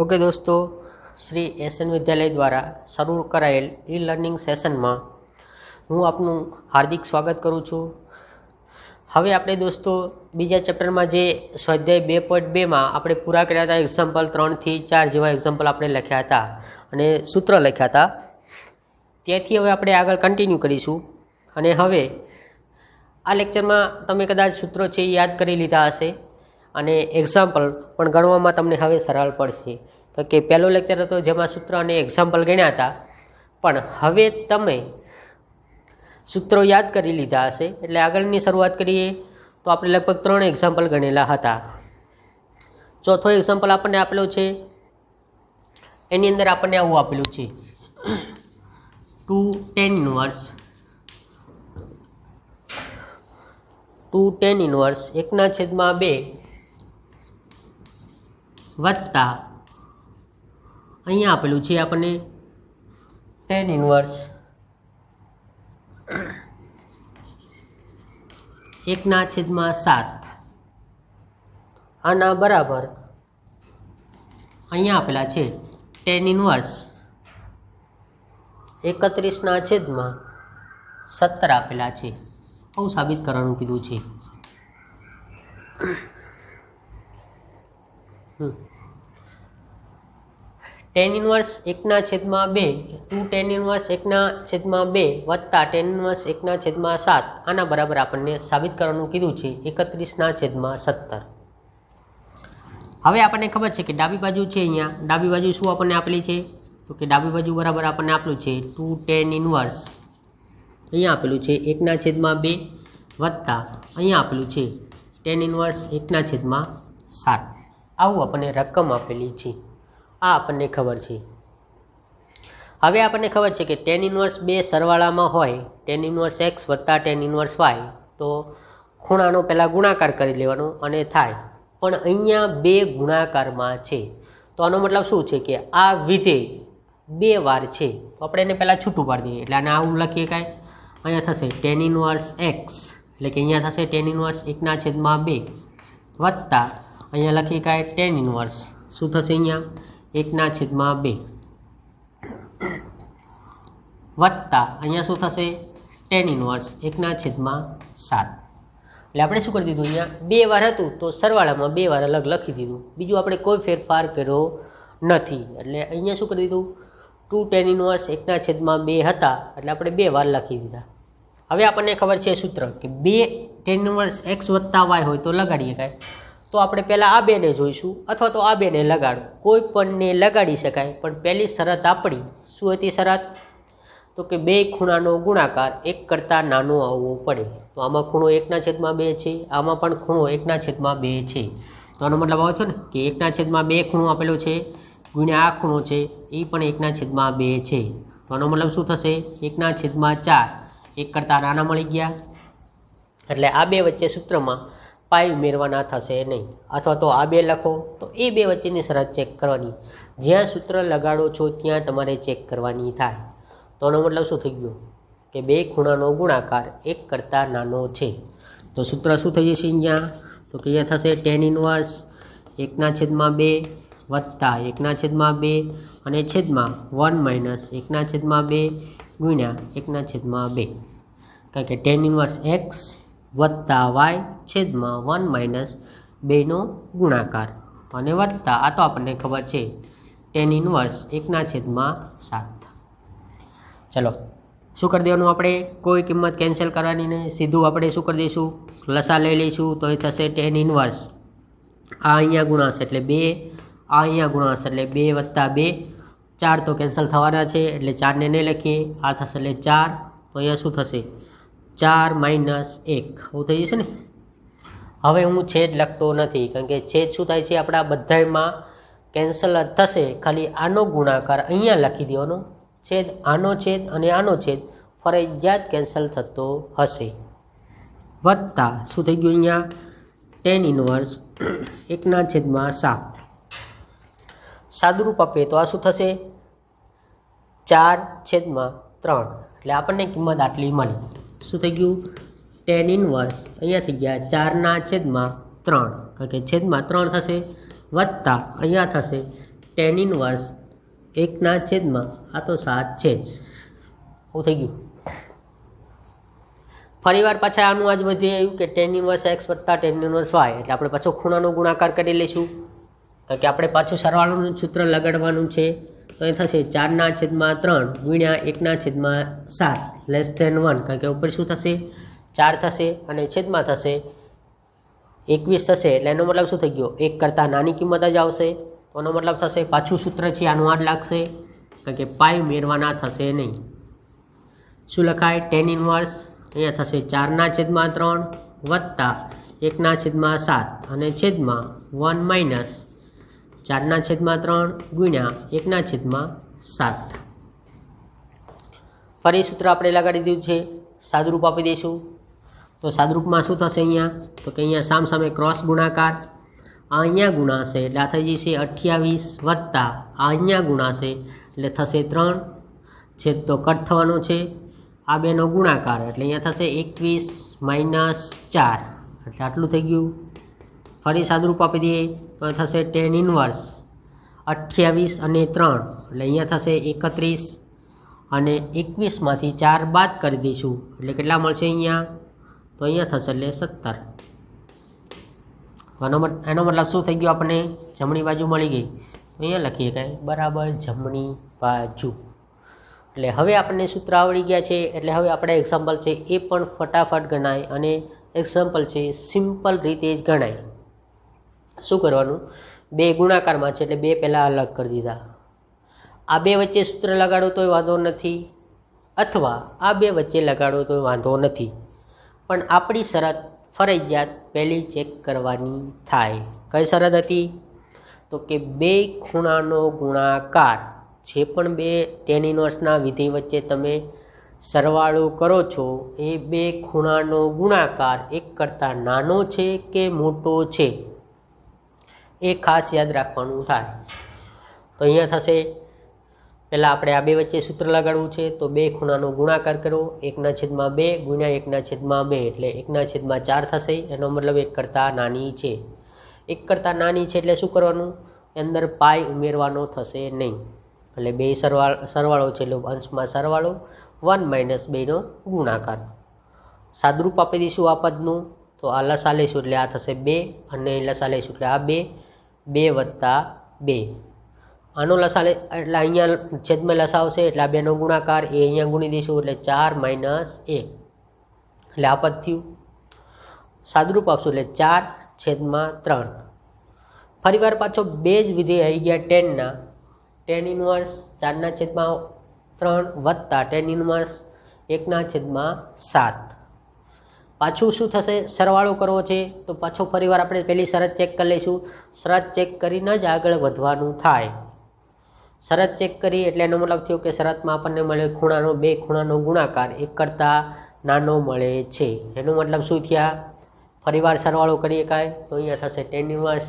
Okay दोस्तों, Shri SN विद्यालय द्वारा शुरू करायेल ई लर्निंग सेशन में हूँ आपनु हार्दिक स्वागत करूँ छूँ। हवे आपणे दोस्तों बीजा चेप्टर में जे स्वाध्याय 2.2 में आपणे पूरा कर्या था एक्जाम्पल 3 થી 4 जेवा एक्जाम्पल आपणे लख्या था अने सूत्र लख्या था। त्याथी हवे आपणे आगळ कंटिन्यू करीशुं अने हवे आ लेक्चर में तमे कदाच सूत्रों छे याद करी लीधा हशे अने एक्जाम्पल पण गणवामां तमने हवे सरळ पड़शे। तो कि पहलो लेक्चर हतो जेमां सूत्र अने एक्जाम्पल गण्या हता, पण हवे तमे सूत्रों याद करी लीधा हशे एटले आगळनी शरूआत करीए तो आपणे लगभग 3 एक्जाम्पल गणेला हता। चौथो एक्जाम्पल आपणे आपेलो छे, एनी अंदर आपणे आवुं आपेलुं छे 2 tan इनवर्स 1/2 वत्ता अहींया आपेलुं छे आपणे tan इनवर्स 1/7 आना बराबर अहींया आपेला छे tan इनवर्स 31/17 आपेला छे। आવું साबित करवानुं कीधुं छे। tan इनवर्स 1/2 2 tan इनवर्स 1/2 वत्ता tan इनवर्स 1/7 आना बराबर आपने साबित करवानुं कीधुं छे 31/17। हवे आपने खबर छे कि डाबी बाजू छे, अहींया डाबी बाजू शुं आपने आपेली छे तो कि डाबी बाजू बराबर आपने आपेलुं छे 2 tan इनवर्स अहींया आपेलुं छे 1/2 वत्ता अहींया आपेलुं छे tan इनवर्स 1/7। आवुं आपने रकम आपेली छे, आ आपने खबर छे। हवे आपने खबर छे कि tan इनवर्स 2 सरवाळामां होय tan इनवर्स x वत्ता tan इनवर्स y तो खूणानो पहेला गुणाकार करी लेवानो अने थाय, पण अहींया 2 गुणाकारमां छे तो आनो मतलब शुं छे कि आ विधेय 2 वार छे तो आपणे एने पहेला छूटुं पाडी दઈએ એટલે આને આવું લખીએ કાંઈ अहींया थशे tan इनवर्स x એટલે કે अहींया थशे tan इनवर्स 1/2 वत्ता अहींया लखीए कांई tan इनवर्स शुं थशे अहींया 1/2 वत्ता अहींया शुं थशे tan इनवर्स 1/7। એટલે આપણે શું કરી દીધું, અહીંયા 2 વાર હતું તો સરવાળામાં 2 વાર અલગ લખી દીધું, બીજું આપણે કોઈ ફેરફાર કર્યો નથી। એટલે અહીંયા શું કરી દીધું 2 tan इनवर्स 1/2 હતા એટલે આપણે 2 વાર લખી દીધા। હવે આપણને ખબર છે સૂત્ર કે 2 tan इनवर्स x વત્તા y હોય તો લગાડીએ કાંઈ, તો આપણે પહેલાં આ બેને જોઈશું અથવા તો આ બેને લગાડો, કોઈ પણને લગાડી શકાય, પણ પહેલી શરત આપણી શું હતી શરત તો કે 2 ખૂણાનો ગુણાકાર 1 કરતાં નાનો આવવો પડે। તો આમાં ખૂણો 1/2 છે, આમાં પણ ખૂણો 1/2 છે, તો આનો મતલબ આવો થયો ને કે 1/2 ખૂણો આપેલો છે ગુણ્યા આ ખૂણો છે એ પણ 1/2 છે, તો આનો મતલબ શું થશે 1/4 1 કરતાં નાના મળી ગયા। એટલે આ બે વચ્ચે સૂત્રમાં પાઈ ઉમેરવાના થશે નહીં, અથવા તો આ 2 લખો તો એ 2 વચ્ચેની શરત ચેક કરવાની, જ્યાં સૂત્ર લગાડો છો ત્યાં તમારે ચેક કરવાની થાય। તો આનો મતલબ શું થઈ ગયો કે 2 ખૂણાનો ગુણાકાર 1 કરતાં નાનો છે, તો સૂત્ર શું થઈ જશે અહીંયા તો કે અહીંયા થશે tan ઇનવર્સ 1/2 વત્તા 1/2 અને છેદમાં 1 માઇનસ 1/2 ગુણ્યા 1/2, કારણ કે tan ઇનવર્સ x વત્તા y છેદમાં 1 માઇનસ 2નો ગુણાકાર અને વત્તા આ તો આપણને ખબર છે tan ઇનવર્સ 1/7। चलो શું કરી દેવાનું, આપણે કોઈ કિંમત કેન્સલ કરવાની નહીં, સીધું આપણે શું કરી દઈશું લસા લઈ લઈશું તો એ થશે tan ઇનવર્સ આ અહીંયા ગુણાશે એટલે 2, આ અહીંયા ગુણાશે એટલે 2 વત્તા 2, 4 તો કેન્સલ થવાના છે એટલે 4ને નહીં લખીએ, આ થશે એટલે 4, તો અહીંયા શું થશે 4 માઇનસ 1 આવું થઈ જશે ને। હવે હું છેદ લખતો નથી કારણ કે છેદ શું થાય છે આપણા બધામાં કેન્સલ જ થશે, ખાલી આનો ગુણાકાર અહીંયા લખી દેવાનો, छेद आनो छेद अने आनो छेद फरजियात केन्सल थतो हशे, वत्ता शुं थई गयुं अहींया tan इनवर्स 1/7 सादुरूप आपे तो आ शुं थशे 4/3 એટલે આપણને કિંમત આટલી મળી। શું થઈ ગયું tan ઇનવર્સ અહીંયા થઈ ગયા 4/3 કારણ કે છેદમાં 3 થશે વત્તા અહીંયા થશે ટેન ઇનવર્સ 1/7 આ તો 7 છે જ. શું થઈ ગયું? ફરીવાર પાછા આનું આજ વધી આવ્યું કે ટેન ઇનવર્સ એક્સ વત્તા ટેન ઇનવર્સ વાય, એટલે આપણે પાછો ખૂણાનો ગુણાકાર કરી લઈશું, કારણ કે આપણે પાછું સરવાળાનું સૂત્ર લગાડવાનું છે. તો એ થશે 4/3 ગુણ્યા 1/7 લેસ ધેન 1, કારણ કે ઉપર શું થશે 4 થશે અને છેદમાં થશે 21 થશે, એટલે એનો મતલબ શું થઈ ગયો 1 કરતાં નાની કિંમત જ આવશે. તો એનો મતલબ થશે પાછું સૂત્ર છે આનું આ જ લાગશે, કારણ કે પાઈ ઉમેરવાના થશે નહીં. શું લખાય? ટેન ઇનવર્સ અહીંયા થશે 4/3 વત્તા 1/7 અને છેદમાં 1 માઇનસ 4/3 ગુણ્યા 1/7. ફરી સૂત્ર આપણે લગાડી દીધું છે, સાદુરૂપ આપી દઈશું. તો સાદુરૂપમાં શું થશે અહીંયા? તો કે અહીંયા સામસામે ક્રોસ ગુણાકાર, આ અહીંયા ગુણાશે એટલે આ થઈ જશે 28 વત્તા આ અહીંયા ગુણાશે એટલે થશે 3, છેદ તો કટ થવાનો છે, આ બેનો ગુણાકાર એટલે અહીંયા થશે 21 માઇનસ 4, એટલે આટલું થઈ ગયું. ફરી સાદુરૂપ આપી દઈએ તો થશે ટેન ઇનવર્સ 28 અને 3 એટલે અહીંયા થશે 31 અને 21માંથી 4 બાદ કરી દઈશું એટલે કેટલા મળશે અહીંયા? તો અહીંયા થશે એટલે 17. એનો મતલબ શું થઈ ગયું? આપણને જમણી બાજુ મળી ગઈ. તો અહીંયા લખીએ કાંઈ બરાબર જમણી બાજુ. એટલે હવે આપણને સૂત્ર આવડી ગયા છે, એટલે હવે આપણે એક્ઝામ્પલ છે એ પણ ફટાફટ ગણાય અને એક્ઝામ્પલ છે સિમ્પલ રીતે જ ગણાય. શું કરવાનું? બે ગુણાકારમાં છે એટલે બે પહેલાં અલગ કરી દીધા. આ બે વચ્ચે સૂત્ર લગાડો તોય વાંધો નથી, અથવા આ બે વચ્ચે લગાડો તોય વાંધો નથી, પણ આપણી શરત ફરજિયાત પહેલી ચેક કરવાની થાય. કઈ શરત હતી? તો કે બે ખૂણાનો ગુણાકાર, જે પણ બે ટેન ઇનવર્સના વિધેય વચ્ચે તમે સરવાળો કરો છો એ બે ખૂણાનો ગુણાકાર એક કરતાં નાનો છે કે મોટો છે એ ખાસ યાદ રાખવાનું થાય. તો અહીંયા થશે પહેલાં આપણે આ બે વચ્ચે સૂત્ર લગાડવું છે, તો બે ખૂણાનો ગુણાકાર કરો 1/2 ગુણ્યા 1/2 એટલે 1/4 થશે. એનો મતલબ એક કરતાં નાની છે. એક કરતાં નાની છે એટલે શું કરવાનું? અંદર પાઈ ઉમેરવાનો થશે નહીં, એટલે બે સરવાળો છે એટલે અંશમાં સરવાળો 1 - 2નો ગુણાકાર. સાદુરૂપ આપી દઈશું આ પદનું, તો આ લસા લઈશું એટલે આ થશે 2 અને લસા લઈશું એટલે આ 2 વત્તા 2. આનો લસા એટલે અહીંયા છેદમાં લસા આવશે એટલે આ બેનો ગુણાકાર એ અહીંયા ગુણી દઈશું એટલે 4 - 1 એટલે આ પદ થયું. સાદુરૂપ આપશું એટલે 4/3. ફરીવાર પાછો બે જ વિધેય આવી ગયા ટેનના, ટેન ઇનવર્સ 4/3 વત્તા ટેન ઇનવર્સ 1/7. પાછું શું થશે? સરવાળો કરવો છે, તો પાછો ફરીવાર આપણે પહેલી શરત ચેક કરી લઈશું. શરત ચેક કરીને જ આગળ વધવાનું થાય. શરત ચેક કરી એટલે એનો મતલબ થયો કે શરતમાં આપણને મળે બે ખૂણાનો ગુણાકાર એક કરતાં નાનો મળે છે. એનો મતલબ શું થયા? ફરીવાર સરવાળો કરીએ કાંઈ તો અહીંયા થશે ટેન ઇનવર્સ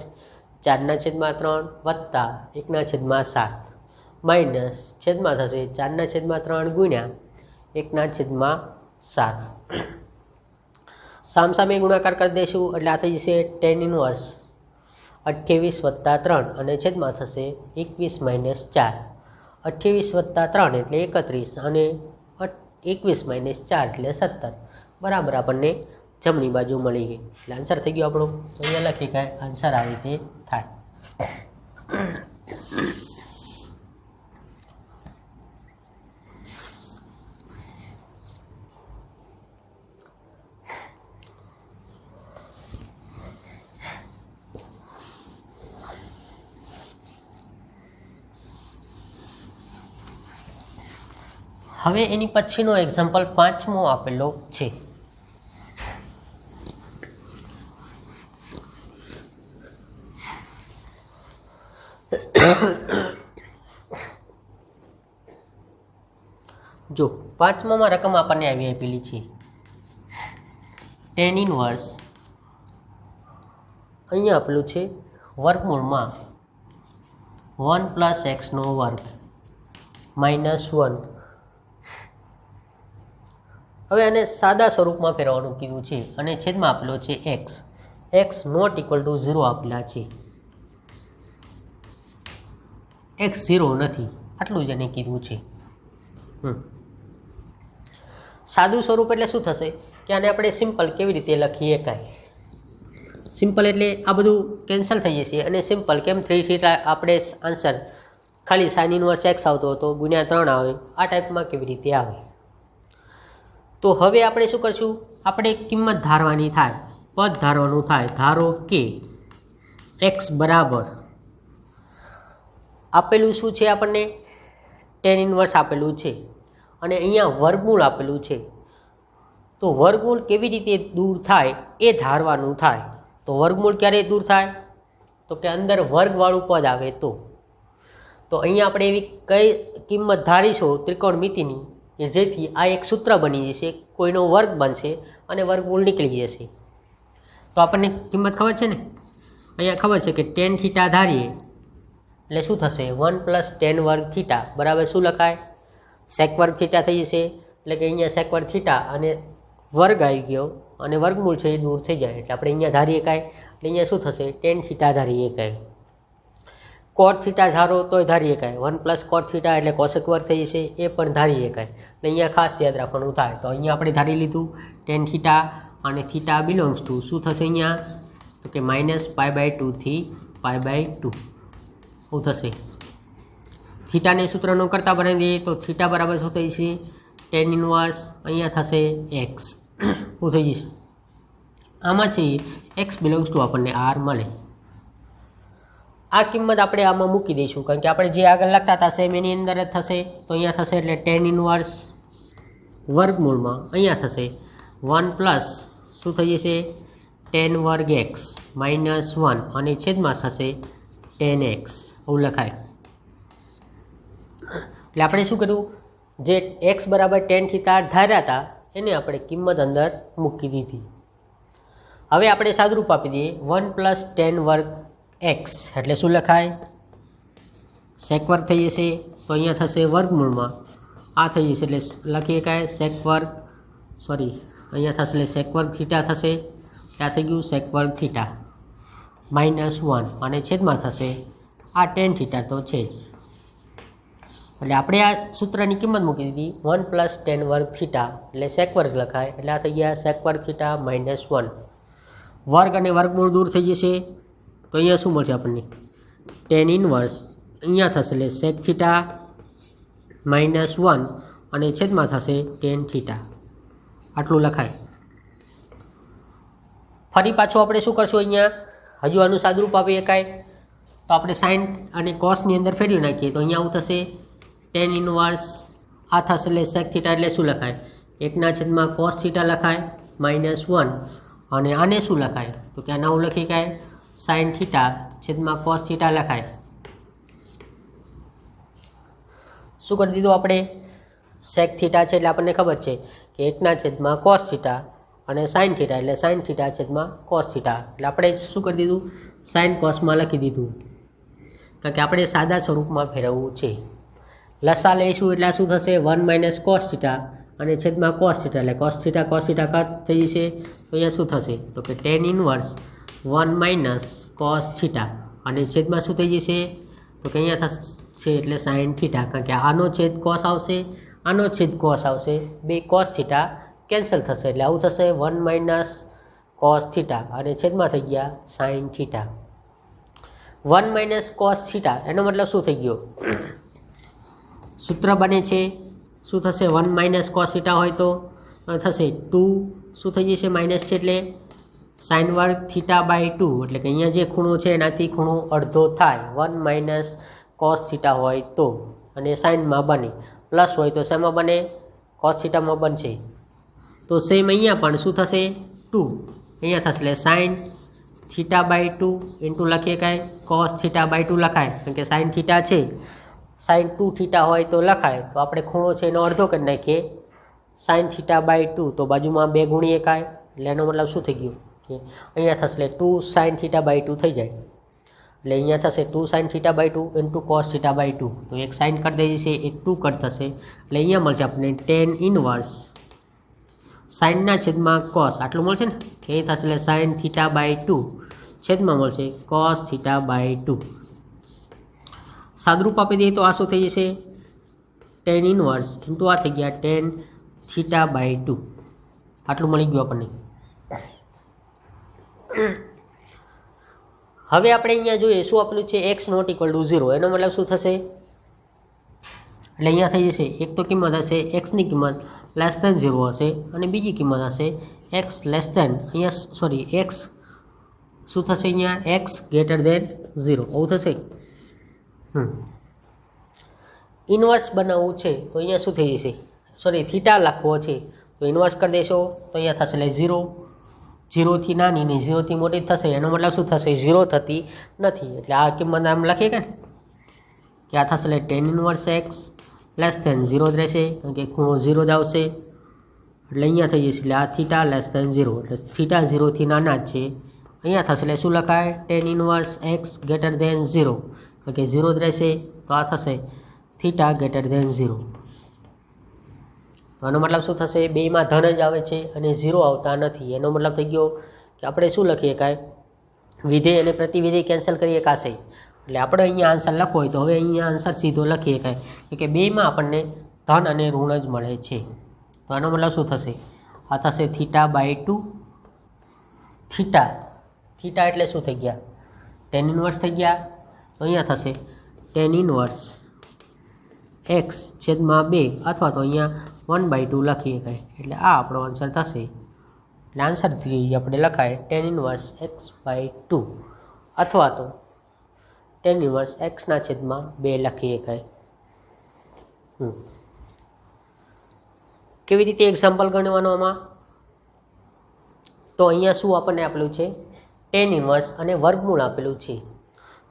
4/3 વત્તા 1/7 માઇનસ છેદમાં થશે 4/3 ગુણ્યા 1/7. સામસામે ગુણાકાર કરી દઈશું એટલે આ થઈ જશે ટેન ઇનવર્સ 28 વત્તા 3 અને છેદમાં થશે 21 - 4. 28 વત્તા 3 એટલે 31 અને 21 - 4 એટલે 17. બરાબર આપણને જમણી બાજુ મળી ગઈ. એટલે આન્સર થઈ ગયો આપણો. અહીંયા લખી કાંઈ આન્સર આવી રીતે થાય. હવે એની પછીનો એક્ઝામ્પલ 5મો આપેલો છે. જો 5મામાં રકમ આપણને આવી આપેલી છે ટેન ઇનવર્સ, અહીંયા આપેલું છે વર્ગમૂળમાં 1 + x² -1. હવે આને સાદા સ્વરૂપમાં ફેરવવાનું કીધું છે અને છેદમાં આપેલો છે x ≠ 0 આપેલા છે. x 0 નથી, આટલું જ એને કીધું છે. સાદું સ્વરૂપ એટલે શું થશે કે આને આપણે સિમ્પલ કેવી રીતે લખીએ કાંઈ. સિમ્પલ એટલે આ બધું કેન્સલ થઈ જશે અને સિમ્પલ કેમ 3θ આપણે આન્સર ખાલી સાઇન ઇનવર્સ x આવતો હતો ગુણ્યા 3 આવે, આ ટાઈપમાં કેવી રીતે આવે. તો હવે આપણે શું કરશું, આપણે કિંમત ધારવાની થાય, પદ ધારવાનું થાય. ધારો કે x બરાબર આપેલું શું છે આપણને, tan ઇનવર્સ આપેલું છે અને અહીંયા વર્ગમૂળ આપેલું છે. તો વર્ગમૂળ કેવી રીતે દૂર થાય એ ધારવાનું થાય. તો વર્ગમૂળ ક્યારે દૂર થાય, તો કે અંદર વર્ગવાળું પદ આવે તો અહીંયા આપણે એવી કઈ કિંમત ધારીશું ત્રિકોણમિતિની કે જેથી આ એક સૂત્ર બની જશે, કોઈનો વર્ગ બનશે અને વર્ગમૂળ નીકળી જશે. તો આપણને કિંમત ખબર છે ને, અહીંયા ખબર છે કે tan θ ધારીએ એટલે શું થશે, 1 + tan વર્ગ θ બરાબર શું લખાય, sec વર્ગ θ થઈ જશે. એટલે કે અહીંયા sec વર્ગ θ અને વર્ગ આવી ગયો અને વર્ગમૂળ છે એ દૂર થઈ જાય. એટલે આપણે અહીંયા ધારીએ કાંઈ, એટલે અહીંયા શું થશે, tan θ ધારીએ કાંઈ. cot θ ધારો તોય ધારીએ કાંઈ, 1 + cot θ એટલે cosec વર્ગ થઈ જશે, એ પણ ધારીએ કાંઈ. એટલે અહીંયા ખાસ યાદ રાખવાનું થાય. તો અહીંયા આપણે ધારી લીધું tan θ અને θ બિલોંગ્સ ટુ શું થશે અહીંયા, તો કે -π/2 થી π/2 શું થશે. થીટાને સૂત્રનો કરતા બનાવી દઈએ તો થીટા બરાબર શું થઈ જશે, tan ઇનવર્સ અહીંયા થશે x શું થઈ જશે. આમાં છે x બિલોંગ્સ ટુ આપણને r મળે. આ કિંમત આપણે આમાં મૂકી દઈશું કારણ કે આપણે જે આગળ લખતા હતા સેમ એની અંદર જ થશે. તો અહીંયા થશે એટલે tan ઇનવર્સ વર્ગમૂળમાં અહીંયા થશે 1 + શું થઈ જશે, tan વર્ગ x -1 અને છેદમાં થશે tan x એવું લખાય. એટલે આપણે શું કર્યું, જે x બરાબર tan θ ધાર્યા હતા એને આપણે કિંમત અંદર મૂકી દીધી. હવે આપણે સાદુરૂપ આપી દઈએ 1 + tan વર્ગ x એટલે શું લખાય, sec વર્ગ થઈ જશે. તો અહીંયા થશે વર્ગમૂળમાં આ થઈ જશે એટલે લખીએ કાંઈ sec વર્ગ અહીંયા થશે એટલે sec વર્ગ θ થશે. ત્યાં થઈ ગયું sec વર્ગ θ -1 અને છેદમાં થશે આ tan θ તો છે. એટલે આપણે આ સૂત્રની કિંમત મૂકી દીધી 1 + tan વર્ગ θ એટલે sec વર્ગ લખાય. એટલે આ થઈ ગયા sec વર્ગ θ -1. વર્ગ અને વર્ગમૂળ દૂર થઈ જશે તો અહીંયા શું મળશે આપણને, tan ઇનવર્સ અહીંયા થશે એટલે sec θ -1 અને છેદમાં થશે tan θ આટલું લખાય. ફરી પાછું આપણે શું કરશું, અહીંયા હજુ આનું સાદુરૂપ આપીએ કાંઈ તો આપણે સાઇન અને કોસની અંદર ફેરવી નાખીએ તો અહીંયા આવું થશે tan ઇનવર્સ આ થશે એટલે sec θ એટલે શું લખાય, 1/cos θ લખાય -1 અને આને શું લખાય, તો કે આને આવું લખી કાંઈ sin θ cos θ લખાય. શું કરી દીધું આપણે, sec θ છે એટલે આપણને ખબર છે કે 1/cos θ અને sin θ એટલે sin θ cos θ. એટલે આપણે શું કરી દીધું, sin cosમાં લખી દીધું કારણ કે આપણે સાદા સ્વરૂપમાં ફેરવવું છે. લસા લઈશું એટલે શું થશે 1 - cos θ અને છેદમાં cos θ એટલે cos θ કટ થઈ જશે. તો અહીંયા શું થશે, તો કે tan ઇનવર્સ 1 - cos θ અને છેદમાં શું થઈ જશે, તો કે અહીંયા થશે એટલે sin θ કારણ કે આનો છેદ cos આવશે, આનો છેદ cos આવશે, બે cos θ કેન્સલ થશે એટલે આવું થશે 1 - cos θ અને છેદમાં થઈ ગયા sin θ. 1 - cos θ એનો મતલબ શું થઈ ગયો, સૂત્ર બને છે શું થશે 1 - cos θ હોય તો થશે 2 શું થઈ જશે માઇનસ છે એટલે sin વર્ગ θ/2 એટલે કે અહીંયા જે ખૂણો છે એનાથી ખૂણો અડધો થાય 1 - cos θ હોય તો, અને સાઇનમાં બને, પ્લસ હોય તો શેમાં બને, cos θમાં બનશે. તો સેમ અહીંયા પણ શું થશે 2 અહીંયા થશે એટલે sin θ/2 ઇન્ટુ લખીએ કાંઈ cos θ/2 લખાય કારણ કે sin θ છે, sin 2θ હોય તો લખાય. તો આપણે ખૂણો છે એનો અડધો કરી નાખીએ sin θ/2 તો બાજુમાં 2 ગુણીએ કાંઈ એટલે એનો મતલબ શું થઈ ગયું કે અહીંયા થશે એટલે 2 sin θ/2 થઈ જાય. એટલે અહીંયા થશે 2 sin θ/2 ઇન્ટુ cos θ/2 તો એક સાઇન કટ થઈ જશે, એક 2 કટ થશે એટલે અહીંયા મળશે આપણને tan ઇનવર્સ સાઇનના છેદમાં cos આટલું મળશે ને કે એ થશે એટલે sin θ/2 છેદમાં મળશે cos θ/2. સાદરૂપ આપી દઈએ તો આ શું થઈ જશે ટેન ઇનવર્સ ઇન્ટુ આ થઈ ગયા ટેન થીટા બાય 2 આટલું મળી ગયું આપણને। હવે આપણે અહીંયા જોઈએ શું આપેલું છે એક્સ નોટ ઇક્વલ ટુ 0 એનો મતલબ શું થશે એટલે અહીંયા થઈ જશે એક તો કિંમત હશે એક્સની કિંમત લેસ ધેન 0 હશે અને બીજી કિંમત હશે એક્સ લેસ ધેન અહીંયા સોરી એક્સ શું થશે અહીંયા એક્સ ગ્રેટર ધેન 0 આવું થશે। ઇન્વર્સ બનાવવું છે તો અહીંયા શું થઈ જશે સોરી થીટા લખવો છે તો ઇન્વર્સ કરી દેશો તો અહીંયા થશે એટલે 0 થી નાની ને 0 થી મોટી થશે એનો મતલબ શું થશે 0 થતી નથી એટલે આ કિંમત આમ લખીએ કે આ થશે એટલે tan inverse x less than 0 જ રહેશે કારણ કે ખૂણો 0 જ આવશે એટલે અહીંયા થઈ જશે એટલે આ થીટા લેસ ધેન 0 એટલે થીટા 0 થી નાના જ છે અહીંયા થશે એટલે શું લખાય tan inverse x greater than 0 કારણ કે 0 જ રહેશે તો આ થશે થીટા ગ્રેટર ધેન 0 તો આનો મતલબ શું થશે બેમાં ધન જ આવે છે અને 0 આવતા નથી એનો મતલબ થઈ ગયો કે આપણે શું લખીએ કાંઈ વિધેય અને પ્રતિવિધેય કેન્સલ કરીએ કાશે એટલે આપણે અહીંયા આન્સર લખવો હોય તો હવે અહીંયા આન્સર સીધો લખીએ કાંઈ કે બેમાં આપણને ધન અને ઋણ જ મળે છે તો આનો મતલબ શું થશે આ થશે થીટા બાય 2 થીટા એટલે શું થઈ ગયા ટેન ઇન્વર્સ થઈ ગયા તો અહીંયા થશે ટેન ઇન્વર્સ એક્સ છેદમાં 2 અથવા તો અહીંયા 1/2 લખીએ કાંઈ એટલે આ આપણો આન્સર થશે એટલે આન્સર આપણે લખાય ટેન ઇન્વર્સ એક્સ બાય 2 અથવા તો ટેન ઇન્વર્સ એક્સના છેદમાં 2 લખીએ કાંઈ। કેવી રીતે એક્ઝામ્પલ ગણવાનો આમાં તો અહીંયા શું આપણને આપેલું છે ટેન ઇન્વર્સ અને વર્ગમૂળ આપેલું છે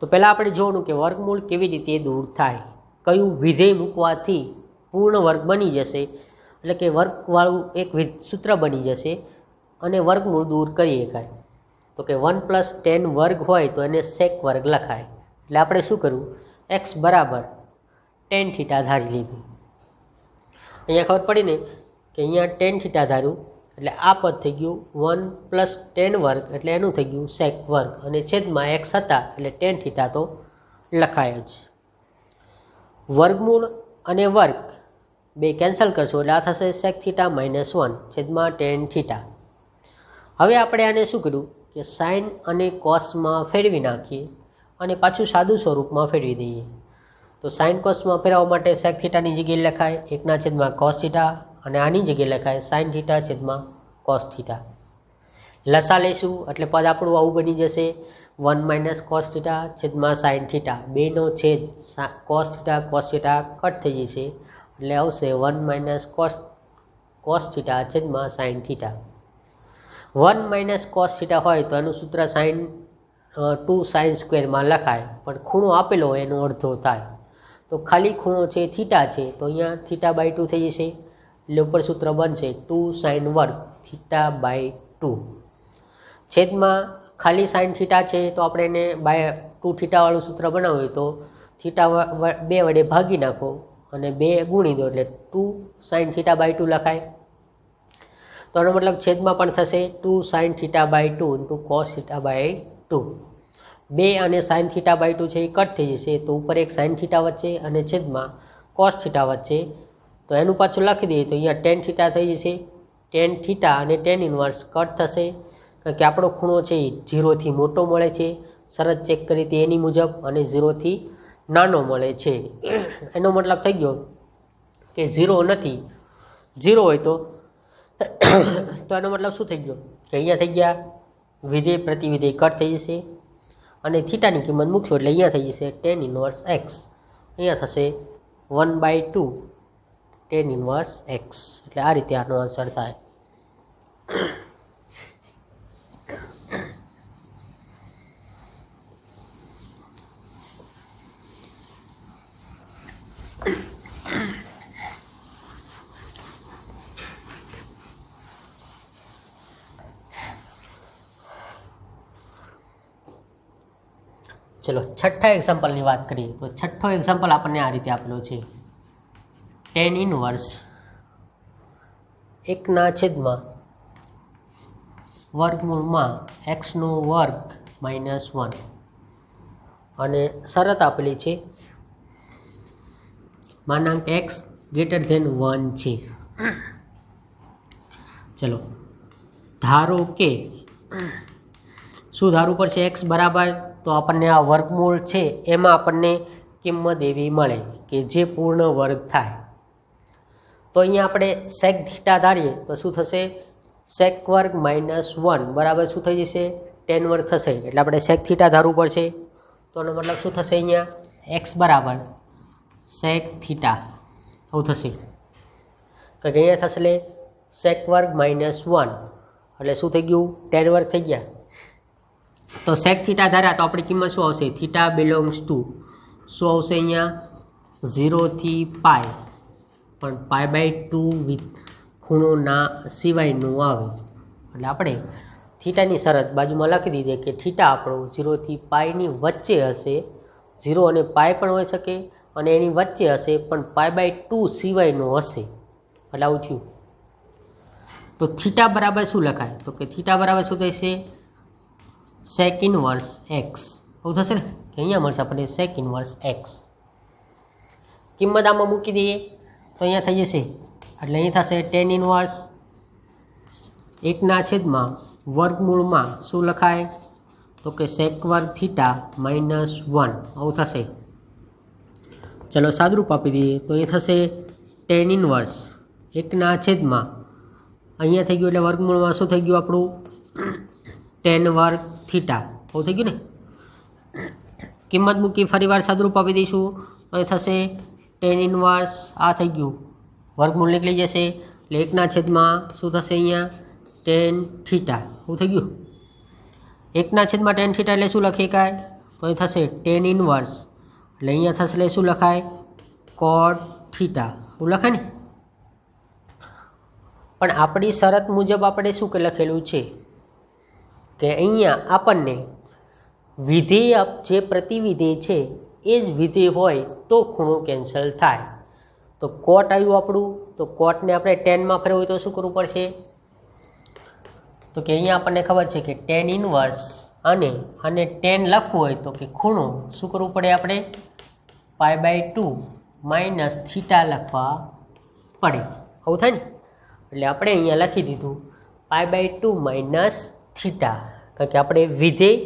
તો પહેલાં આપણે જોવાનું કે વર્ગમૂળ કેવી રીતે દૂર થાય કયું વિધેય મૂકવાથી પૂર્ણ વર્ગ બની જશે એટલે કે વર્ગવાળું એક સૂત્ર બની જશે અને વર્ગમૂળ દૂર કરીએ કાંઈ તો કે 1 + 10 વર્ગ હોય તો એને સેક વર્ગ લખાય એટલે આપણે શું કરવું એક્સ બરાબર ટેન થીટા ધારી લીધું અહીંયા ખબર પડી ને કે અહીંયા ટેન થીટા ધાર્યું એટલે આ પદ થઈ ગયું 1 + 10 વર્ગ એટલે એનું થઈ ગયું સેક વર્ગ અને છેદમાં એક્સ હતા એટલે ટેન થીટા તો લખાય જ। વર્ગમૂળ અને વર્ગ બે કેન્સલ કરશો એટલે આ થશે સેક થીટા -1 છેદમાં ટેન થીટા। હવે આપણે આને શું કર્યું કે સાઇન અને કોસમાં ફેરવી નાખીએ અને પાછું સાદું સ્વરૂપમાં ફેરવી દઈએ તો સાઇન કોસમાં ફેરવવા માટે સેક થીટાની જગ્યાએ લખાય 1/છેદમાં કોસ થીટા અને આની જગ્યાએ લખાય સાઇન થીટા છેદમાં કોસ થીટા। લસા લઈશું એટલે પદ આપણું આવું બની જશે 1 - કોસ થીટા છેદમાં સાઇન થીટા બેનો છેદ કોસ થીટા કટ થઈ જશે એટલે આવશે 1 - કોસ થીટા છેદમાં સાઇન થીટા। 1 - કોસ થીટા હોય તો એનું સૂત્ર સાઇન 2 સાઇન સ્ક્વેરમાં લખાય પણ ખૂણો આપેલો હોય એનો અડધો થાય તો ખાલી ખૂણો છે થીટા છે તો અહીંયા થીટા બાય 2 થઈ જશે એટલે ઉપર સૂત્ર બનશે 2 સાઇન વર્ગ થીટા બાય 2 છેદમાં ખાલી સાઇન થીટા છે તો આપણે એને બાય 2 થીટાવાળું સૂત્ર બનાવવું હોય તો થીટા 2 વડે ભાગી નાખો અને 2 ગુણી દો એટલે 2 સાઇન થીટા બાય 2 લખાય તો આનો મતલબ છેદમાં પણ થશે 2 sine theta by 2 into cos theta by 2 2 અને સાઇન થીટા બાય 2 છે એ કટ થઈ જશે તો ઉપર એક સાઇન થીટા વચ્ચે અને છેદમાં કોસ થીટા વચ્ચે તો એનું પાછું લખી દઈએ તો અહીંયા ટેન થીટા થઈ જશે ટેન થીટા અને ટેન ઇન્વર્સ કટ થશે કારણ કે આપણો ખૂણો છે એ 0 થી મોટો મળે છે શરત ચેક કરી હતી એની મુજબ અને 0 થી નાનો મળે છે એનો મતલબ થઈ ગયો કે 0 નથી 0 હોય તો એનો મતલબ શું થઈ ગયો કે અહીંયા થઈ ગયા વિધેય પ્રતિવિધેય કટ થઈ જશે અને થીટાની કિંમત મૂકશો એટલે અહીંયા થઈ જશે ટેન ઇન્વર્સ એક્સ અહીંયા થશે 1/2 ટેન ઇન્વર્સ એક્સ એટલે આ રીતે આનો આન્સર થાય। ચલો છઠ્ઠા એક્ઝામ્પલની વાત કરીએ તો છઠ્ઠો એક્ઝામ્પલ આપણને આ રીતે આપેલો છે ટેન ઇનવર્સ 1/, વર્ગમૂળમાં x² - 1 અને શરત આપેલી છે માનાંક એક્સ ગ્રેટર ધેન 1 છે. ચલો ધારો કે શું ધારવું પડશે? એક્સ બરાબર તો આપણને આ વર્ગમૂળ છે એમાં આપણને કિંમત એવી મળે કે જે પૂર્ણ વર્ગ થાય. તો અહીંયા આપણે સેક થીટા ધારીએ તો શું થશે? સેક વર્ગ -1 બરાબર શું થઈ જશે? ટેન વર્ગ થશે. એટલે આપણે સેક થીટા ધારવું પડશે. તો એનો મતલબ શું થશે? અહીંયા એક્સ બરાબર સેક થીટા આવું થશે. કારણ કે અહીંયા થશે સેક વર્ગ -1 એટલે શું થઈ ગયું? ટેન વર્ગ થઈ ગયા. તો સેક થીટા ધાર્યા તો આપણી કિંમત શું આવશે? થીટા બિલોંગ્સ ટુ શું આવશે? અહીંયા 0 થી પાય, પણ π/2 વિથ ખૂણો ના સિવાયનું આવે. એટલે આપણે થીટાની શરત બાજુમાં લખી દીધી કે થીટા આપણો 0 થી પાયની વચ્ચે હશે. 0 અને પાય પણ હોઈ શકે અને એની વચ્ચે હશે, પણ π/2 સિવાયનો હશે. એટલે આવું થયું. તો થીટા બરાબર શું લખાય? તો કે થીટા બરાબર શું થશે? સેક ઇનવર્સ એક્સ. આવું થશે ને કે અહીંયા મળશે આપણને સેક ઇનવર્સ એક્સ. કિંમત આમાં મૂકી દઈએ તો અહીંયા થઈ જશે. એટલે અહીં થશે ટેન ઇનવર્સ 1/, વર્ગમૂળમાં શું લખાય? તો કે સેક વર્ગ થીટા -1 આવું થશે. ચલો સાદરૂપ આપી દઈએ તો એ થશે ટેન ઇનવર્સ 1/, અહીંયા થઈ ગયું એટલે વર્ગમૂળમાં શું થઈ ગયું આપણું? ટેન વર્ગ થીટા આવું થઈ ગયું ને. કિંમત મૂકી ફરીવાર સાદરૂપ આપી દઈશું તો એ થશે ટેન ઇનવર્સ આ થઈ ગયું, વર્ગમૂળ નીકળી જશે એટલે 1/, શું થશે અહીંયા? ટેન થીટા આવું થઈ ગયું. 1/, ટેન થીટા એટલે શું લખી શકાય? તો એ થશે ટેન ઇનવર્સ એટલે અહીંયા થશે એટલે શું લખાય? કોટ થીટા એવું લખાય ને. પણ આપણી શરત મુજબ આપણે શું લખેલું છે કે અહીંયા આપણને વિધેય જે પ્રતિવિધેય છે એ જ વિધેય હોય તો ખૂણો કેન્સલ થાય. તો કોટ આવ્યું આપણું, તો કોટને આપણે ટેનમાં ફેરવું હોય તો શું કરવું પડશે? તો કે અહીંયા આપણને ખબર છે કે ટેન ઇનવર્સ અને ટેન લખવું હોય તો કે ખૂણો શું કરવું પડે? આપણે π/2 - થીટા લખવા પડે. આવું થાય ને. એટલે આપણે અહીંયા લખી દીધું π/2 - થીટા, કારણ કે આપણે વિધેય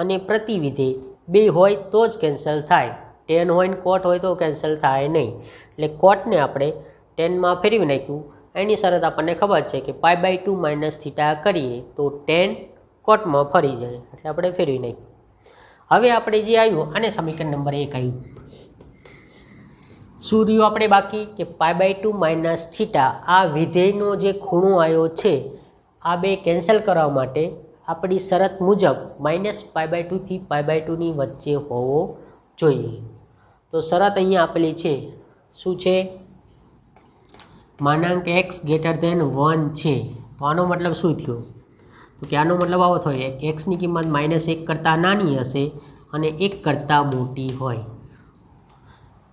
અને પ્રતિવિધેય બે હોય તો જ કેન્સલ થાય. ટેન હોય ને કોટ હોય તો કેન્સલ થાય નહીં. એટલે કોટને આપણે ટેનમાં ફેરવી નાખ્યું. એની શરત આપણને ખબર છે કે π/2 - થીટા કરીએ તો ટેન કોટમાં ફરી જાય, એટલે આપણે ફેરવી નાખ્યું. હવે આપણે જે આવ્યું આને સમીકરણ નંબર 1 આવ્યું. શું રહ્યું આપણે બાકી? કે π/2 - થીટા આ વિધેયનો જે ખૂણો આવ્યો છે આ બે કેન્સલ કરવા માટે આપણી શરત મુજબ -π/2 થી π/2 ની વચ્ચે હોવો જોઈએ. તો શરત અહીંયા આપેલી છે. શું છે? માનાંક એક્સ ગ્રેટર ધેન 1 છે. તો આનો મતલબ શું થયો? તો કે આનો મતલબ આવો થયો એક્સની કિંમત -1 કરતાં નાની હશે અને 1 કરતાં મોટી હોય.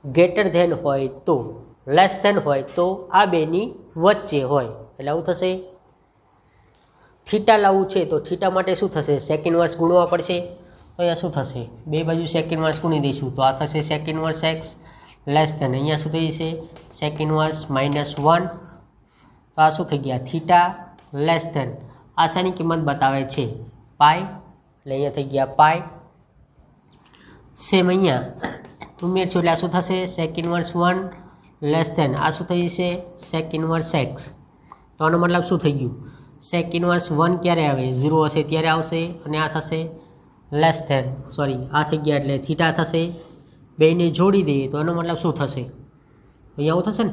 ગ્રેટર ધેન હોય તો, લેસ ધેન હોય તો આ બેની વચ્ચે હોય. એટલે આવું થશે. થીટા લાવવું છે તો થીટા માટે શું થશે? સેક ઇનવર્સ ગુણવા પડશે. તો અહીંયા શું થશે? બે બાજુ સેક ઇનવર્સ ગુણી દઈશું તો આ થશે સેક ઇનવર્સ એક્સ લેસ ધેન અહીંયા શું થઈ જશે? સેક ઇનવર્સ -1. તો આ શું થઈ ગયા? થીટા લેસ ધેન આ શાની કિંમત બતાવે છે? પાય. એટલે અહીંયા થઈ ગયા પાય. સેમ અહીંયા ઉમેરશું એટલે આ શું થશે? સેક ઇનવર્સ 1 લેસ ધેન આ શું થઈ જશે? સેક ઇનવર્સ એક્સ. તો આનો મતલબ શું થઈ ગયું? સેક ઇનવર્સ 1 ક્યારે આવે? 0 હશે ત્યારે આવશે અને આ થશે લેસ ધેન આ થઈ ગયા એટલે થીટા થશે. બેને જોડી દઈએ તો એનો મતલબ શું થશે? અહીંયા આવું થશે ને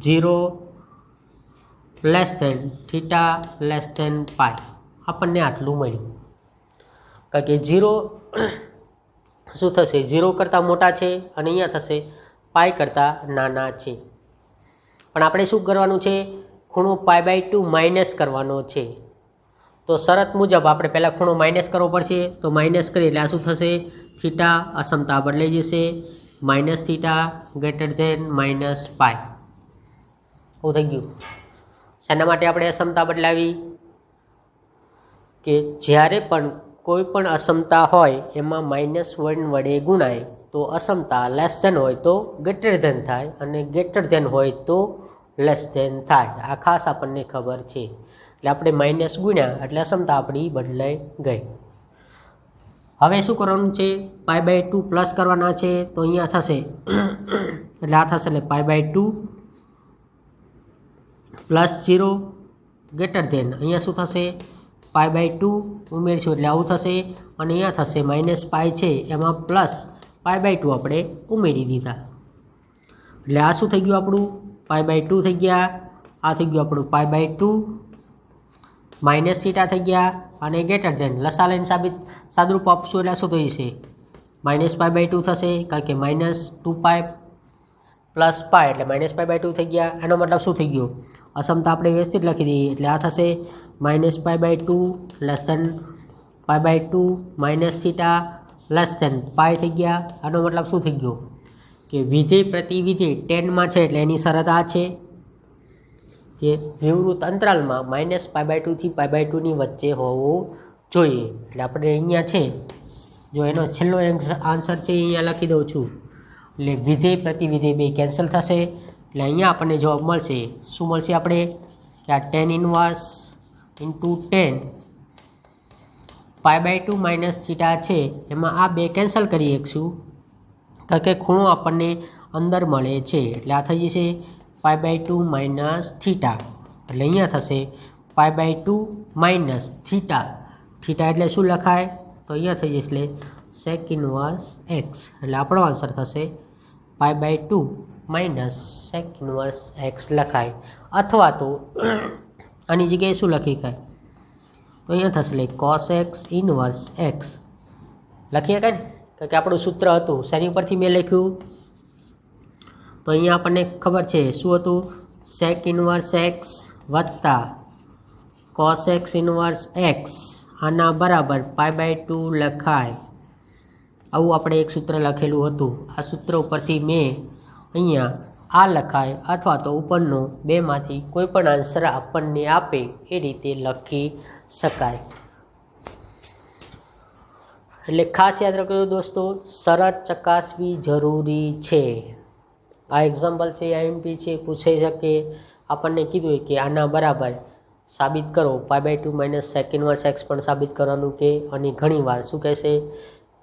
0 less than theta less than pi. આપણને આટલું મળ્યું. કારણ કે 0 શું થશે? 0 કરતાં મોટા છે અને અહીંયા થશે પાય કરતાં નાના છે. પણ આપણે શું કરવાનું છે? ખૂણો π/2 માઇનસ કરવાનો છે. તો શરત મુજબ આપણે પહેલાં ખૂણો માઇનસ કરવો પડશે. તો માઇનસ કરીએ એટલે આ શું થશે? થીટા અસમતા બદલાઈ જશે. -θ ગ્રેટર ધેન -પાય. આવું થઈ ગયું. શાના માટે આપણે અસમતા બદલાવી? કે જ્યારે પણ કોઈ પણ અસમતા હોય એમાં -1 વડે ગુણાય તો અસમતા લેસ ધેન હોય તો ગ્રેટર ધેન થાય અને ગ્રેટર ધેન હોય તો લેસ ધેન થાય. આ ખાસ આપણને ખબર છે. એટલે આપણે માઇનસ ગુણ્યા એટલે અસમતા આપણી બદલાઈ ગઈ. હવે શું કરવાનું છે? π/2 પ્લસ કરવાના છે. તો અહીંયા થશે એટલે આ થશે એટલે π/2 પ્લસ 0 ગ્રેટર ધેન અહીંયા શું થશે? π/2 ઉમેરશું એટલે આવું થશે અને અહીંયા થશે માઇનસ પાઈ છે એમાં પ્લસ π/2 આપણે ઉમેરી દીધા એટલે આ શું થઈ ગયું આપણું? π/2 થઈ ગયા. આ થઈ ગયું આપણું π/2 માઇનસ થીટા થઈ ગયા અને ગ્રેટર ધેન લસા લઈને સાદુરૂપ આપશું એટલે શું થઈ જશે? માઇનસ π/2 થશે કારણ કે -2π પ્લસ પાય એટલે -π/2 થઈ ગયા. એનો મતલબ શું થઈ ગયો? અસમતા આપણે વ્યવસ્થિત લખી દઈએ એટલે આ થશે -π/2 less than π/2 minus theta less than pi થઈ ગયા. આનો મતલબ શું થઈ ગયો? કે વિધેય પ્રતિ વિધેય ટેનમાં છે એટલે એની શરત આ છે કે વિવૃત અંતરાલમાં -π/2 થી π/2 ની વચ્ચે હોવું જોઈએ. એટલે આપણે અહીંયા છે જો એનો છેલ્લો આન્સર છે અહીંયા લખી દઉં છું. એટલે વિધેય પ્રતિ વિધેય બે કેન્સલ થશે એટલે અહીંયા આપણને જવાબ મળશે. શું મળશે આપણે? કે આ tan inverse into 10 π/2 minus theta છે એમાં આ બે કેન્સલ કરી શકશું કારણ કે ખૂણો આપણને અંદર મળે છે. એટલે આ થઈ જશે π/2 માઇનસ થીટા એટલે અહીંયા થશે π/2 માઇનસ થીટા. થીટા એટલે શું લખાય? તો અહીંયા થઈ જશે એટલે sec ઇન્વર્સ x એટલે આપણો આન્સર થશે π/2 માઇનસ sec ઇન્વર્સ x લખાય. અથવા તો આની જગ્યાએ શું લખી શકાય? તો અહીંયા થશે એટલે cos x ઇન્વર્સ x લખી શકાય ને કારણ કે આપણું સૂત્ર હતું શેની ઉપરથી મેં લખ્યું? તો અહીંયા આપણને ખબર છે શું હતું? sec ઇન્વર્સ x વત્તા cos x ઇન્વર્સ x આના બરાબર π/2 લખાય. આવું આપણે એક સૂત્ર લખેલું હતું. આ સૂત્ર ઉપરથી મેં અહીંયા આ લખાય અથવા તો ઉપરનો બેમાંથી કોઈ પણ આન્સર આપણને આપે એ રીતે લખી શકાય. એટલે ખાસ યાદ રાખજો દોસ્તો, શરત ચકાસવી જરૂરી છે. આ એક્ઝામ્પલ છે, IMP છે, પૂછાઈ શકે. આપણને કીધું હોય કે આના બરાબર સાબિત કરો π/2 માઇનસ sec ઇન્વર્સ x પણ સાબિત કરવાનું કે અને ઘણીવાર શું કહેશે?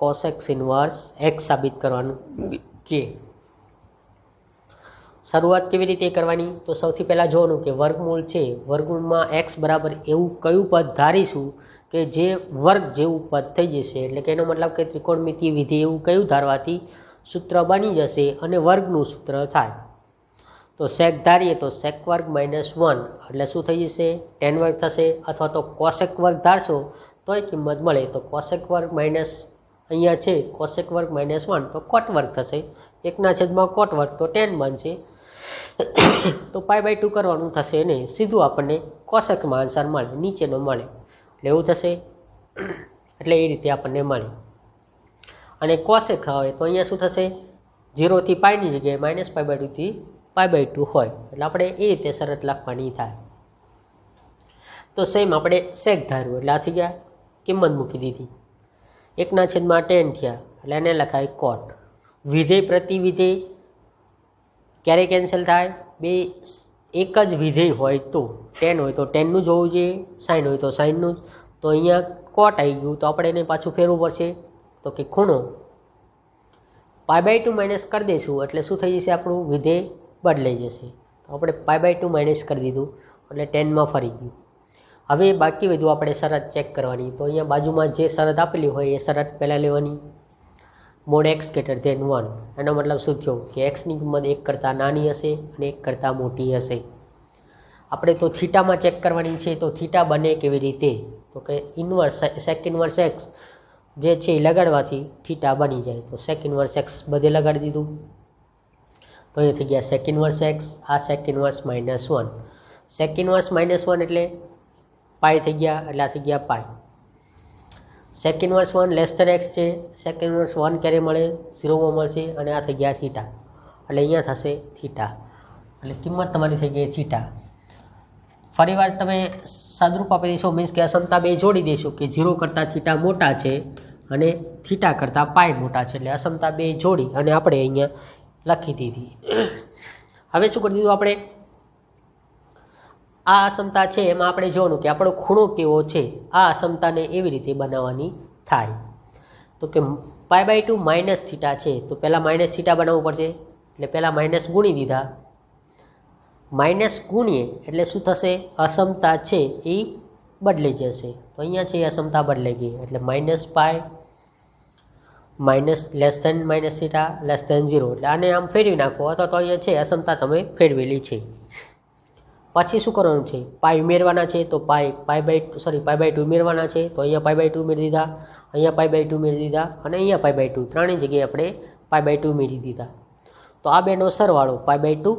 cos x ઇન્વર્સ x સાબિત કરવાનું કે. શરૂઆત કેવી રીતે કરવાની? તો સૌથી પહેલાં જોવાનું કે વર્ગમૂળ છે, વર્ગમૂળમાં x બરાબર એવું કયું પદ ધારીશું કે જે વર્ગ જેવું પદ થઈ જશે. એટલે કે એનો મતલબ કે ત્રિકોણમિતિય વિધેય એવું કયું ધારવાથી સૂત્ર બની જશે અને વર્ગનું સૂત્ર થાય. તો sec ધારીએ તો sec વર્ગ માઇનસ 1 એટલે શું થઈ જશે? tan વર્ગ થશે. અથવા તો cosec વર્ગ ધારશો તોય કિંમત મળે. તો cosec વર્ગ માઇનસ અહીંયા છે cosec વર્ગ માઇનસ 1 તો cot વર્ગ થશે. 1/માં cot વર્ગ તો tan બનશે. તો π/2 કરવાનું થશે ને સીધું આપણને cosecમાં આન્સર મળે, નીચેનો મળે. એટલે એવું થશે. એટલે એ રીતે આપણને મળે. અને cosec હોય તો અહીંયા શું થશે? 0 થી પાઈની જગ્યાએ -π/2 થી π/2 હોય. એટલે આપણે એ રીતે શરત લખવાની થાય. તો સેમ આપણે sec ધાર્યું એટલે આ થઈ ગયા, કિંમત મૂકી દીધી. 1/tan થયા એટલે એને લખાય cot. વિધેય પ્રતિ વિધેય ક્યારે કેન્સલ થાય? બે એક જ વિધેય હોય તો tan હોય તો tanનું જ હોવું જોઈએ, sin હોય તો sinનું જ. તો અહીંયા cot આવી ગયું તો આપણે એને પાછું ફેરવું પડશે. તો કે ખૂણો π/2 માઇનસ કરી દઈશું એટલે શું થઈ જશે? આપણું વિધેય બદલાઈ જશે. તો આપણે π/2 માઇનસ કરી દીધું એટલે tanમાં ફરી ગયું. હવે બાકી વધુ આપણે શરત ચેક કરવાની. તો અહીંયા બાજુમાં જે શરત આપેલી હોય એ શરત પહેલાં લેવાની. mod x greater than 1 એનો મતલબ શું થયો? કે xની કિંમત 1 કરતાં નાની હશે અને 1 કરતાં મોટી હશે. આપણે તો થીટામાં ચેક કરવાની છે. તો થીટા બને કેવી રીતે? તો કે ઇન્વર્સ sec ઇન્વર્સ x જે છે એ લગાડવાથી થીટા બની જાય. તો sec ઇન્વર્સ x બધે લગાડી દીધું તો એ થઈ ગયા sec ઇન્વર્સ x. આ sec ઇન્વર્સ -1 sec ઇન્વર્સ -1 એટલે પાઈ થઈ ગયા એટલે આ થઈ ગયા pi. sec inverse 1 less than x છે. sec ઇન્વર્સ 1 ક્યારે મળે? 0માં મળશે અને આ થઈ ગયા થીટા એટલે અહીંયા થશે થીટા. એટલે કિંમત તમારી થઈ ગઈ થીટા. ફરીવાર તમે સાદુરૂપ આપી દઈશો, મીન્સ કે અસમતા બે જોડી દઈશું કે 0 કરતાં થીટા મોટા છે અને થીટા કરતાં પાય મોટા છે, એટલે અસમતા બે જોડી અને આપણે અહીંયા લખી દીધી. હવે શું કરી દીધું આપણે, આ અસમતા છે એમાં આપણે જોવાનું કે આપણો ખૂણો કેવો છે. આ અસમતાને એવી રીતે બનાવવાની થાય તો કે π/2 માઇનસ થીટા છે, તો પહેલાં માઇનસ થીટા બનાવવું પડશે, એટલે પહેલાં માઇનસ ગુણી દીધા. માઇનસ ગુણીએ એટલે શું થશે, અસમતા છે એ બદલાઈ જશે. તો અહીંયા છે એ અસમતા બદલાઈ ગઈ, એટલે -π minus less than minus theta less than 0, એટલે આને આમ ફેરવી નાખો, અથવા તો અહીંયા છે અસમતા તમે ફેરવેલી છે. પછી શું કરવાનું છે, પાઈ ઉમેરવાના છે, તો π/2 ઉમેરવાના છે, તો અહીંયા π/2 ઉમેરી દીધા, અહીંયા π/2 ઉમેરી દીધા અને અહીંયા π/2, ત્રણેય જગ્યાએ આપણે π/2 ઉમેરી દીધા. તો આ બેનો સરવાળો π/2,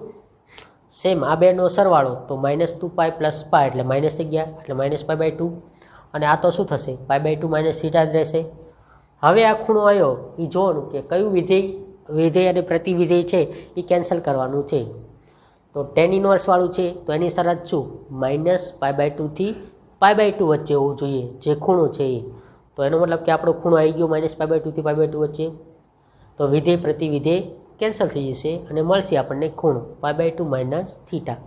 સેમ આ બેનો સરવાળો તો -2π + π એટલે માઇનસ થઈ ગયા, એટલે -π/2, અને આ તો શું થશે, π/2 માઇનસ થીટા જ રહેશે. હવે આ ખૂણો આવ્યો એ જોવાનું કે કયું વિધેય અને પ્રતિવિધેય છે એ કેન્સલ કરવાનું છે. તો tan ઇન્વર્સ વાળું છે, તો એની શરત શું, -π/2 થી π/2 વચ્ચે હોવું જોઈએ જે ખૂણો છે એ. તો એનો મતલબ કે આપણો ખૂણો આવી ગયો -π/2 થી π/2 વચ્ચે, તો વિધેય પ્રતિવિધેય કેન્સલ થઈ જશે અને મળશે આપણને ખૂણો π/2 માઇનસ થીટા.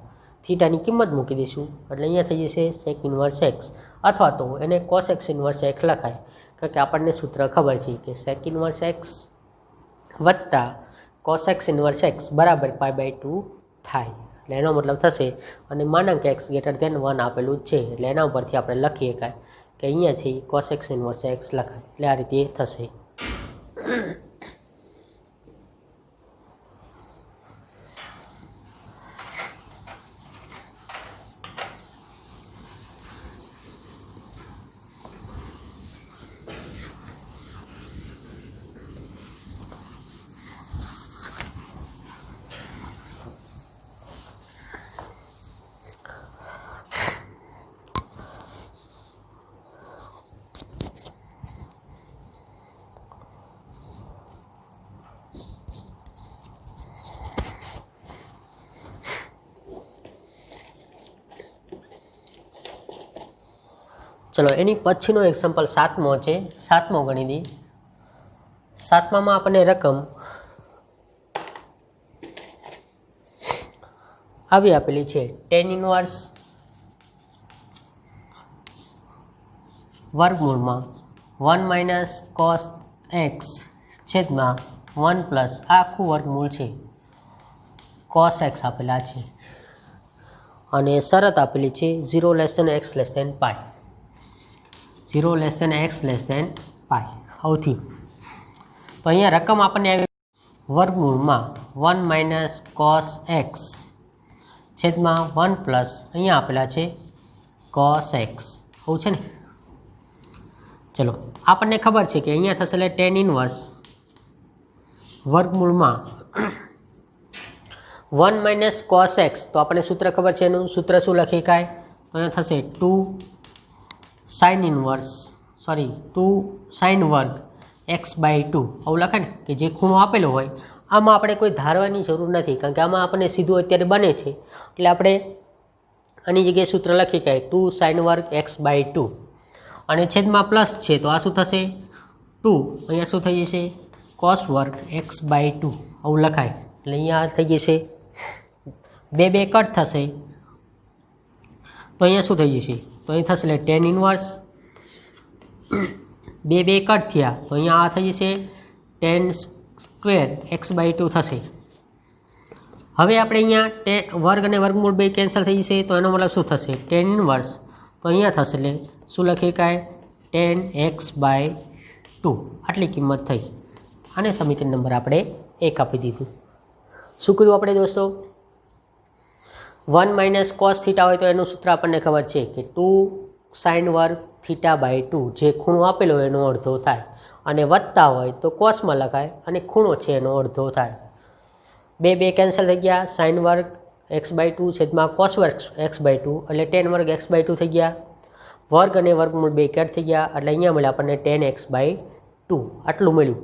થીટાની કિંમત મૂકી દઈશું એટલે અહીંયા થઈ જશે sec ઇન્વર્સ x, અથવા તો એને cos x ઇન્વર્સ x લખાય, કારણ કે આપણને સૂત્ર ખબર છે કે sec ઇન્વર્સ x વત્તા cos x ઇન્વર્સ x બરાબર π/2 થાય. એટલે એનો મતલબ થશે, અને માનાંક x > 1 આપેલું જ છે, એટલે એના ઉપરથી આપણે લખી શકાય કે અહીંયા છે cos x ઇન્વર્સ x લખાય, એટલે આ રીતે થશે. ચલો એની પછીનો એક્ઝામ્પલ 7મો છે. 7મો ગણી દી. 7મામાં આપણને રકમ આવી આપેલી છે, tan ઇન્વર્સ વર્ગમૂળમાં 1 - cos x છેદમાં 1 પ્લસ આખું વર્ગમૂળ છે cos x આપેલા છે, અને શરત આપેલી છે 0 < x π 0 < x π આવથી. તો અહીંયા રકમ આપણને આવી વર્ગમૂળમાં 1 - cos x છેદમાં 1 પ્લસ અહીંયા આપેલા છે cos x, આવું છે ને. ચલો આપણને ખબર છે કે અહીંયા થશે એટલે tan ઇન્વર્સ વર્ગમૂળમાં 1 - cos x, તો આપણને સૂત્ર ખબર છે, એનું સૂત્ર શું લખી શકાય, તો અહીંયા થશે 2 sin વર્ગ x/2, આવું લખાય ને, કે જે ખૂણો આપેલો હોય આમાં આપણે કોઈ ધારવાની જરૂર નથી, કારણ કે આમાં આપણને સીધું અત્યારે બને છે, એટલે આપણે આની જગ્યાએ સૂત્ર લખી શકાય 2 sin વર્ગ x/2, અને છેદમાં પ્લસ છે તો આ શું થશે 2, અહીંયા શું થઈ જશે cos વર્ગ x/2, આવું લખાય. એટલે અહીંયા થઈ જશે 2 કટ થશે, તો અહીંયા શું થઈ જશે, તો અહીં થશે એટલે tan ઇન્વર્સ 2 કટ થયા, તો અહીંયા આ થઈ જશે tan સ્ક્વેર x/2 થશે. હવે આપણે અહીંયા વર્ગ અને વર્ગમૂળ બે કેન્સલ થઈ જશે, તો એનો મતલબ શું થશે tan ઇન્વર્સ, તો અહીંયા થશે એટલે શું લખી શકાય tan x/2, આટલી કિંમત થઈ. અને સમીકરણ નંબર આપણે 1 આપી દીધું. શું કર્યું આપણે દોસ્તો, 1 - cos થીટા હોય તો એનું સૂત્ર આપણને ખબર છે કે 2 sin વર્ગ θ/2, જે ખૂણો આપેલો હોય એનો અડધો થાય, અને વત્તા હોય તો કોસમાં લખાય અને ખૂણો છે એનો અડધો થાય. 2 કેન્સલ થઈ ગયા, sin વર્ગ x/2 છેદમાં cos વર્ગ x/2, એટલે tan વર્ગ x/2 થઈ ગયા. વર્ગ અને વર્ગમૂળ 2 કટ થઈ ગયા, એટલે અહીંયા મળ્યા આપણને tan x/2, આટલું મળ્યું.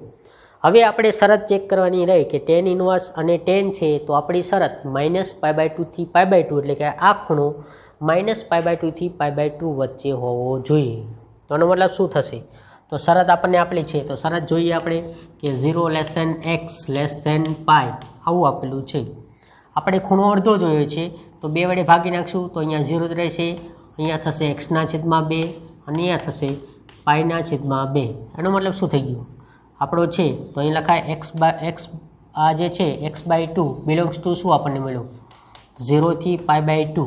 હવે આપણે શરત ચેક કરવાની રહી કે tan ઇન્વર્સ અને tan છે, તો આપણી શરત -π/2 થી π/2, એટલે કે આ ખૂણો -π/2 થી π/2 વચ્ચે હોવો જોઈએ. તો આનો મતલબ શું થશે, તો શરત આપણને આપેલી છે, તો શરત જોઈએ આપણે કે 0 x π આવું આપેલું છે. આપણે ખૂણો અડધો જોયો છે, તો 2 વડે ભાગી નાખશું તો અહીંયા 0 જ રહેશે. અહીંયા થશે x/2 અને અહીંયા થશે π/2. એનો મતલબ શું થઈ ગયું આપણો છે, તો અહીં લખાય x આ જે છે x/2 બિલોંગ્સ ટુ શું આપણને મળ્યું 0 થી π/2.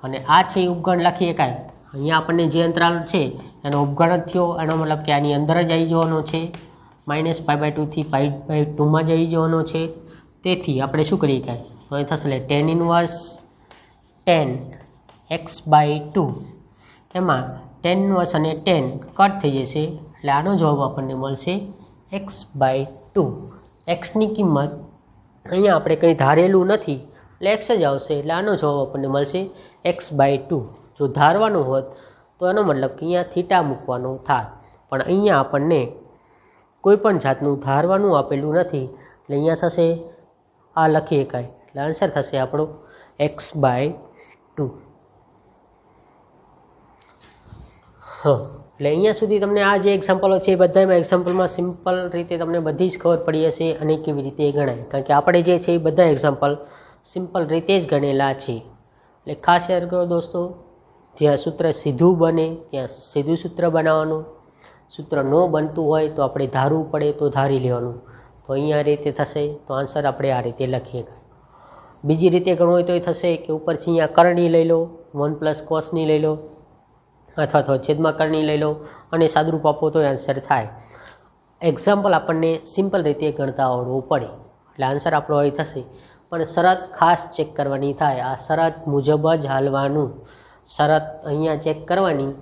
અને આ છે એ ઉપગણ લખી શકાય. અહીંયા આપણને જે અંતરાલ છે એનો ઉપગણ જ થયો, એનો મતલબ કે આની અંદર જ આવી જવાનો છે, -π/2 થી π/2 જ આવી જવાનો છે. તેથી આપણે શું કરી શકાય, તો અહીં થશે tan ઇન્વર્સ tan x/2. એમાં tan ઇન્વર્સ અને tan કટ થઈ જશે, એટલે આનો જવાબ આપણને મળશે x/2. એક્સની કિંમત અહીંયા આપણે કંઈ ધારેલું નથી એટલે x જ આવશે, એટલે આનો જવાબ આપણને મળશે x/2. જો ધારવાનું હોત તો એનો મતલબ કે અહીંયા થીટા મૂકવાનો થાય, પણ અહીંયા આપણને કોઈ પણ જાતનું ધારવાનું આપેલું નથી, એટલે અહીંયા થશે આ લખી શકાય, એટલે આન્સર થશે આપણો x/2. એટલે અહીંયા સુધી તમને આ જે એક્ઝામ્પલો છે એ બધામાં એક્ઝામ્પલમાં સિમ્પલ રીતે તમને બધી જ ખબર પડી હશે અને કેવી રીતે એ ગણાય, કારણ કે આપણે જે છે એ બધા એક્ઝામ્પલ સિમ્પલ રીતે જ ગણેલા છે. એટલે ખાસ યાદ કરો દોસ્તો, જ્યાં સૂત્ર સીધું બને ત્યાં સીધું સૂત્ર બનાવવાનું, સૂત્ર ન બનતું હોય તો આપણે ધારવું પડે તો ધારી લેવાનું. તો અહીંયા રીતે થશે, તો આન્સર આપણે આ રીતે લખીએ. બીજી રીતે ગણવું હોય તો એ થશે કે ઉપરથી અહીંયા કરણી લઈ લો, 1 + cosની લઈ લો, અથવા તો છેદમાં કરણી લઈ લો અને સાદુરૂપ આપો તો આન્સર થાય. એક્ઝામ્પલ આપણને સિમ્પલ રીતે ગણતા આવડવું પડે, એટલે આન્સર આપણો અહીં થશે. પણ શરત ખાસ ચેક કરવાની થાય, આ શરત મુજબ જ હાલવાનું. શરત અહીંયા ચેક કરવાની,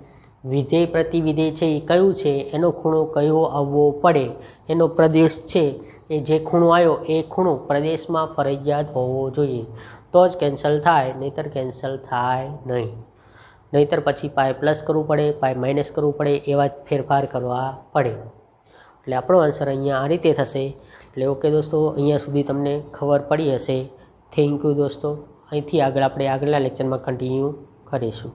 વિધેય પ્રતિવિધેય છે એ કયું છે, એનો ખૂણો કયો આવવો પડે, એનો પ્રદેશ છે એ જે ખૂણો આવ્યો એ ખૂણો પ્રદેશમાં ફરજિયાત હોવો જોઈએ, તો જ કેન્સલ થાય, નહીંતર કેન્સલ થાય નહીં. નહીંતર પછી π+ કરવું પડે, π- કરવું પડે, એવા જ ફેરફાર કરવા પડે. એટલે આપણો આન્સર અહીંયા આ રીતે થશે. એટલે ઓકે દોસ્તો, અહીંયા સુધી તમને ખબર પડી હશે. થેન્ક યુ દોસ્તો. અહીંથી આગળ આપણે આગળના લેક્ચરમાં કન્ટિન્યુ કરીશું.